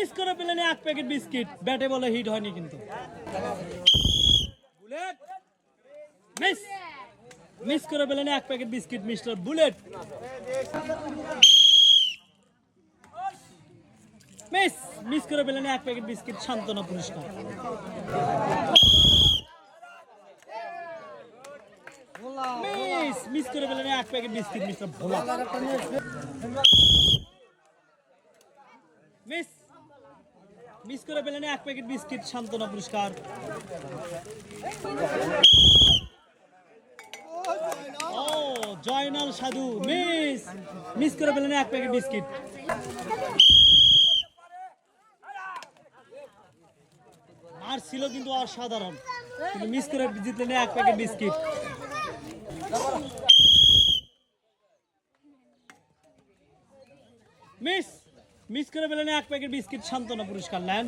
Miss করে পেলেন এক প্যাকেট বিস্কিট, ব্যাটে বলে হিট হয়নি কিন্তু। বুলেট মিস, মিস করে পেলেন এক packet biscuit mister bullet. Miss, miss করে পেলেন এক প্যাকেট বিস্কিট, সান্ত্বনা পুরস্কার। মিস, মিস করে পেলেন এক প্যাকেট বিস্কিট মিস্টার ভোলা। মিস, মিস করে পেলেন এক প্যাকেট বিস্কিট, সান্ত্বনা পুরস্কার। ও জয়নাল সাধু মিস, মিস করে পেলেন এক প্যাকেট বিস্কিট। আর ছিল কিন্তু অসাধারণ, কিন্তু মিস করে জিতলেন এক প্যাকেট বিস্কিট। মিস, মিস করে পেলেন এক প্যাকেট বিস্কিট, সান্ত্বনা পুরস্কার নেন।